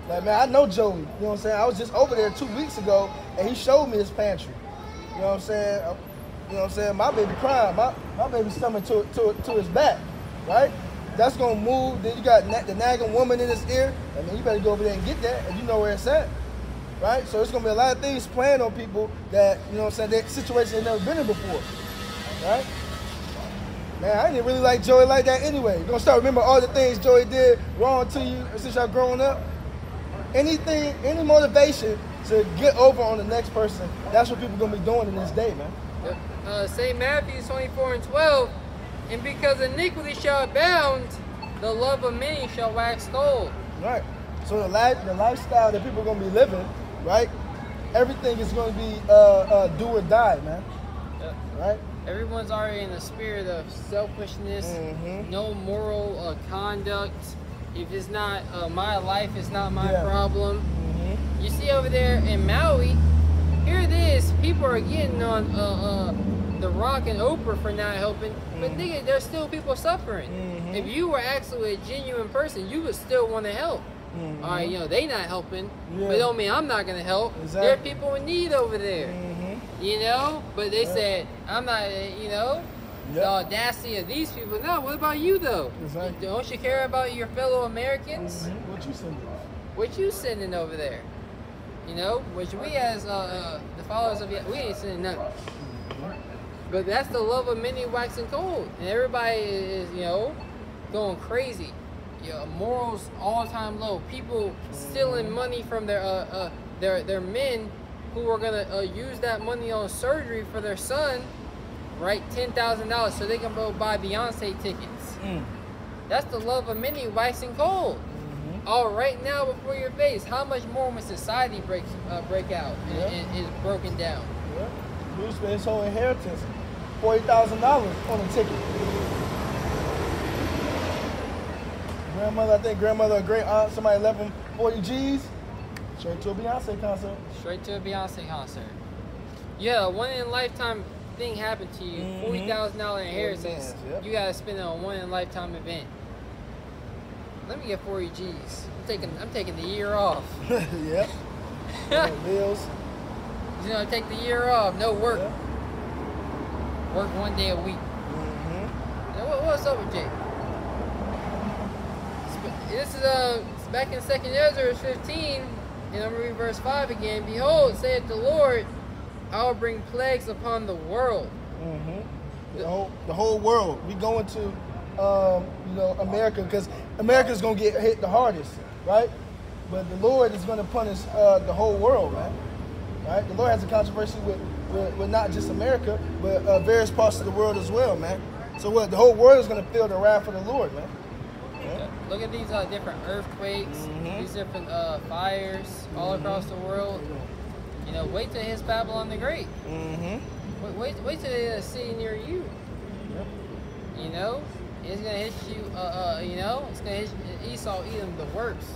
Like, man, I know Joey. You know what I'm saying? I was just over there 2 weeks ago, and he showed me his pantry. You know what I'm saying? You know what I'm saying? My baby crying. My baby's stomach to his back, right? That's gonna move. Then you got the nagging woman in his ear. I mean, you better go over there and get that, and you know where it's at, right? So it's gonna be a lot of things playing on people that, you know what I'm saying, that situation they've never been in before, right? Man, I didn't really like Joey like that anyway. You're gonna start remembering all the things Joey did wrong to you since y'all growing up. Anything, any motivation to get over on the next person, that's what people are gonna be doing in this day, man. St. Matthew 24:12, and because iniquity shall abound, the love of many shall wax cold. Right. So the lifestyle that people are gonna be living, right? Everything is gonna be do or die, man. Yep. Right. Everyone's already in the spirit of selfishness, no moral conduct. If it's not my life, it's not my problem. You see over there in Maui, here it is. People are getting on The Rock and Oprah for not helping, but nigga, there's still people suffering. If you were actually a genuine person, you would still want to help. All right, you know, they not helping, but it don't mean I'm not gonna help. Exactly. There are people in need over there. You know, but they said I'm not. You know. The audacity of these people. No, what about you though? Exactly. Don't you care about your fellow Americans? What you sending? What you sending over there? You know, which we as the followers of we ain't sending nothing. But that's the love of many waxing cold, and everybody is, you know, going crazy. You know, morals all time low. People stealing money from their men who are gonna use that money on surgery for their son. Right, $10,000 so they can go buy Beyonce tickets. That's the love of many waxing cold. All right now before your face. How much more when society break out and is broken down? Lose his whole inheritance, $40,000 on a ticket. Grandmother, or great aunt, somebody left him 40 G's. Straight to a Beyonce concert. Straight to a Beyonce concert. Yeah, one in a lifetime thing happened to you, $40,000 inheritance, you gotta spend it on one in a lifetime event. Let me get 40 G's. I'm taking the year off. Yep. Bills. You know, take the year off, no work. Work 1 day a week. Now, what's up with Jake? This is back in 2nd Ezra 15, and I'm gonna read verse 5 again. Behold, saith the Lord, I will bring plagues upon the world. The whole world. We going to, you know, America, because America's gonna get hit the hardest, right? But the Lord is gonna punish the whole world, man. Right? The Lord has a controversy with not just America, but various parts of the world as well, man. So what? The whole world is gonna feel the wrath of the Lord, man. Look at these different earthquakes, these different fires all across the world. You know, wait till his Babylon the Great. Wait till it's a city near you. You know, it's gonna hit you. You know, it's gonna hit Esau, Edom the worst.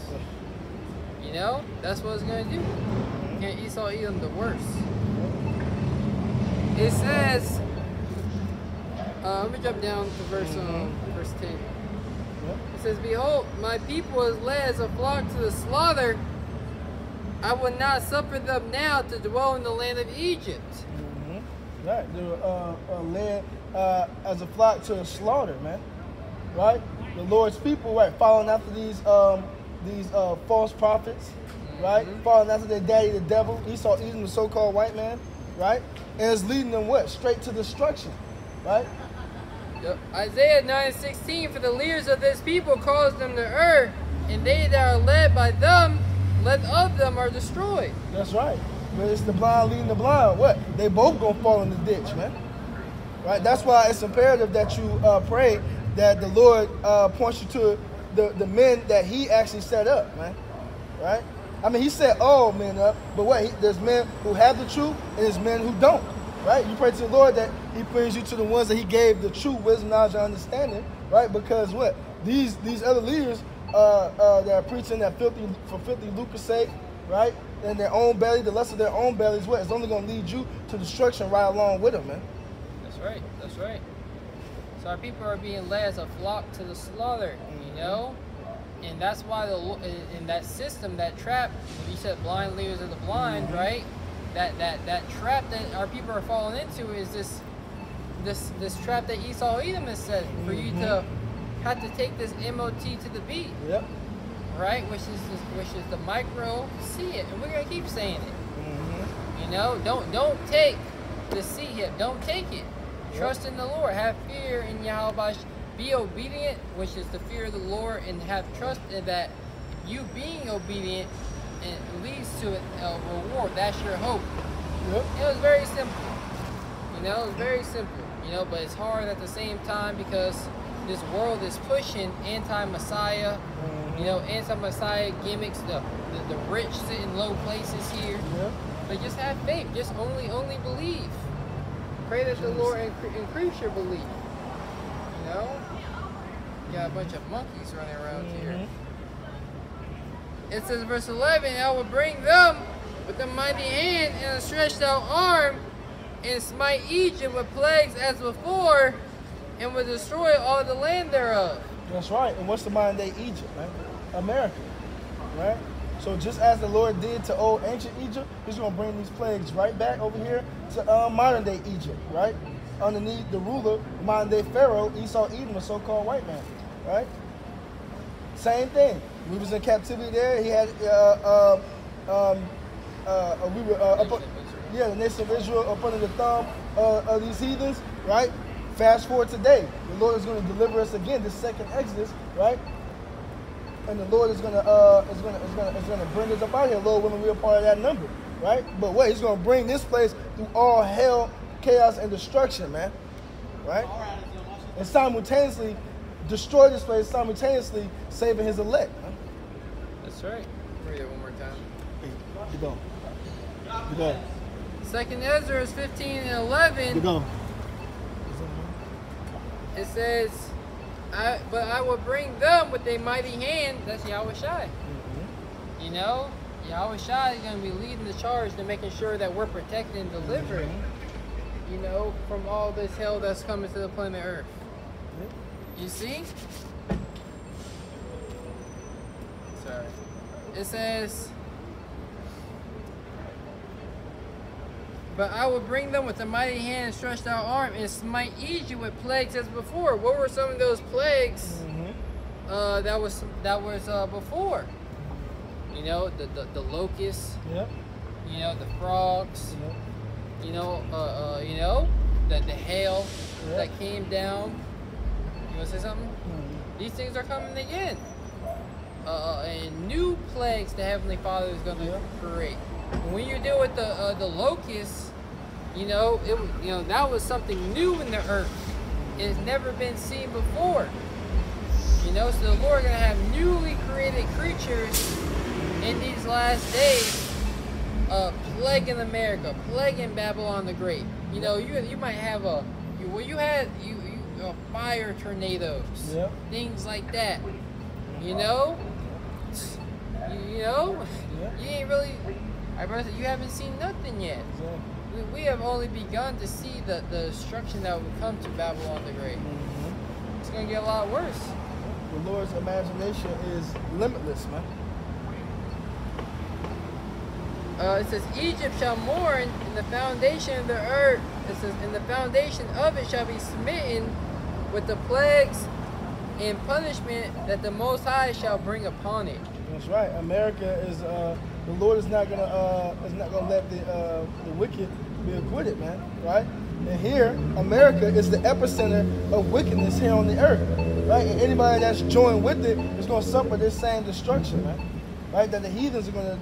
You know, that's what it's gonna do. Esau, Edom the worst. It says. Let me jump down to verse 10. It says, "Behold, my people is led as a flock to the slaughter, I will not suffer them now to dwell in the land of Egypt. Right, they were led as a flock to a slaughter, man. Right, the Lord's people, right, following after these false prophets, right, following after their daddy, the devil, Esau, Edom, the so-called white man, right, and it's leading them what? Straight to destruction, right? Yep. Isaiah 9:16, for the leaders of this people cause them to err, and they that are led by them, led of them are destroyed. That's right. But it's the blind leading the blind. What? They both gonna fall in the ditch, man. Right? That's why it's imperative that you pray that the Lord points you to the men that He actually set up, man. Right? I mean, He set all men up, but what? There's men who have the truth, and there's men who don't. Right? You pray to the Lord that He brings you to the ones that He gave the true wisdom, knowledge, and understanding. Right? Because what? These other leaders that are preaching that for filthy lucre's sake, right? And their own belly, the lust of their own belly is what? It's only going to lead you to destruction right along with them, man. That's right. That's right. So our people are being led as a flock to the slaughter, you know? And that's why in that system, that trap, you said blind leaders of the blind, right? That trap that our people are falling into is this trap that Esau Edom has set for you to have to take this MOT to the beat. Yep. Right, which is the micro see it, and we're gonna keep saying it. You know, don't take the see hip, don't take it. Trust in the Lord, have fear in Yahweh, be obedient, which is the fear of the Lord, and have trust in that you being obedient and leads to a reward. That's your hope. Yep. It was very simple. You know, it's very simple. You know, but it's hard at the same time because this world is pushing anti-Messiah. You know, anti-Messiah gimmicks, the rich sit in low places here. Yep. But just have faith. Just only believe. Pray that the Lord increase your belief. You know? You got a bunch of monkeys running around here. It says, verse 11, I will bring them with a mighty hand and a stretched out arm and smite Egypt with plagues as before and will destroy all the land thereof. That's right. And what's the modern day Egypt, man? America, right? So just as the Lord did to old ancient Egypt, He's going to bring these plagues right back over here to modern day Egypt, right? Underneath the ruler, modern day Pharaoh, Esau Edom, a so-called white man, right? Same thing. We was in captivity there. He had we were the nation of Israel up under the thumb of these heathens, right? Fast forward today, the Lord is going to deliver us again, this second Exodus, right? And the Lord is going to bring us up out here. Lord willing, we're a part of that number, right? But what? He's going to bring this place through all hell, chaos, and destruction, man, right? And simultaneously destroy this place, simultaneously saving His elect. Man. That's right. Read it one more time. Keep going. Keep going. Second Ezra is 15 and 11. Keep going. It says, but I will bring them with a mighty hand. That's Yahweh Shai. You know, Yahweh Shai is going to be leading the charge to making sure that we're protected and delivered, you know, from all this hell that's coming to the planet Earth. You see? Sorry. It says, but I will bring them with a mighty hand and stretched out arm and smite Egypt with plagues as before. What were some of those plagues that was before? You know, the locusts. Yep. You know, the frogs. Yep. You know, the hail that came down. You want to say something? These things are coming again. And new plagues the Heavenly Father is going to create. When you deal with the locusts, you know, that was something new in the earth. It's never been seen before. You know, so the Lord is going to have newly created creatures in these last days, plaguing America, plaguing Babylon the Great. You know, you might have fire tornadoes, things like that. You know, you ain't really. You haven't seen nothing yet. We have only begun to see the destruction that will come to Babylon the Great. It's going to get a lot worse. The Lord's imagination is limitless, man. It says, Egypt shall mourn, and the foundation of the earth, it says, and the foundation of it shall be smitten with the plagues and punishment that the Most High shall bring upon it. That's right. America is the Lord is not gonna let the wicked be acquitted, man. Right? And here, America is the epicenter of wickedness here on the earth, right? And anybody that's joined with it is gonna suffer this same destruction, man. Right? That the heathens are gonna,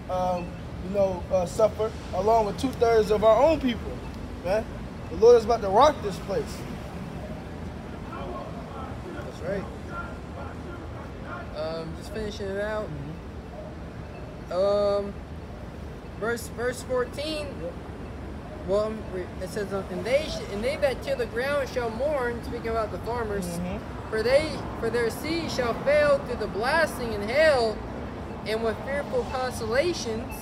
suffer along with 2/3 of our own people, man. The Lord is about to rock this place. That's right. Just finishing it out. Verse 14. Well, it says, and they that till the ground shall mourn. Speaking about the farmers, for their seed shall fail through the blasting and hail, and with fearful consolations.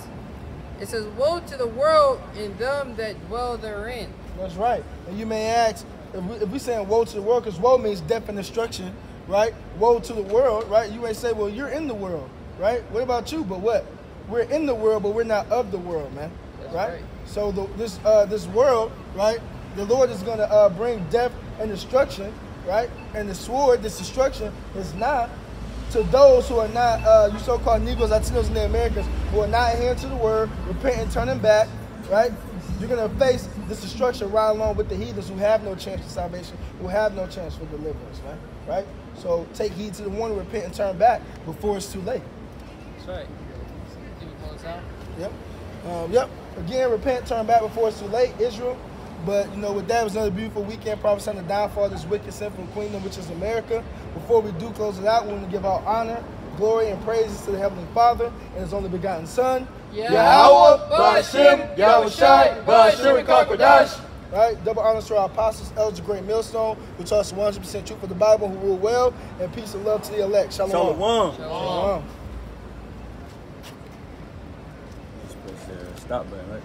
It says, woe to the world and them that dwell therein. That's right. And you may ask, if we saying woe to the world, because woe means death and destruction, right? Woe to the world, right? You may say, well, you're in the world, right? What about you? But what? We're in the world, but we're not of the world, man. That's right? So this world, right? The Lord is going to bring death and destruction, right? And the sword, this destruction, is not to those who are not, you so-called Negroes, Latinos, and the Americans, who are not adhering to the word, repenting, turning back, right? You're going to face this destruction right along with the heathens who have no chance for salvation, who have no chance for deliverance, man. Right? So take heed to the warning, repent, and turn back before it's too late. That's right. You can close out. Yep. Again, repent, turn back before it's too late, Israel. But, with that, it was another beautiful weekend prophesying the downfall of this wicked, sinful kingdom, which is America. Before we do close it out, we want to give our honor, glory, and praises to the Heavenly Father and His only begotten Son, Yahweh, Ba'ashem, Yahushai, Ba'ashem, Kakwadash. Right? Double honors to our apostles, elders, great millstone, who taught us 100% truth for the Bible, who rule well, and peace and love to the elect. Shalom. Shalom. Shalom. Stop button, right?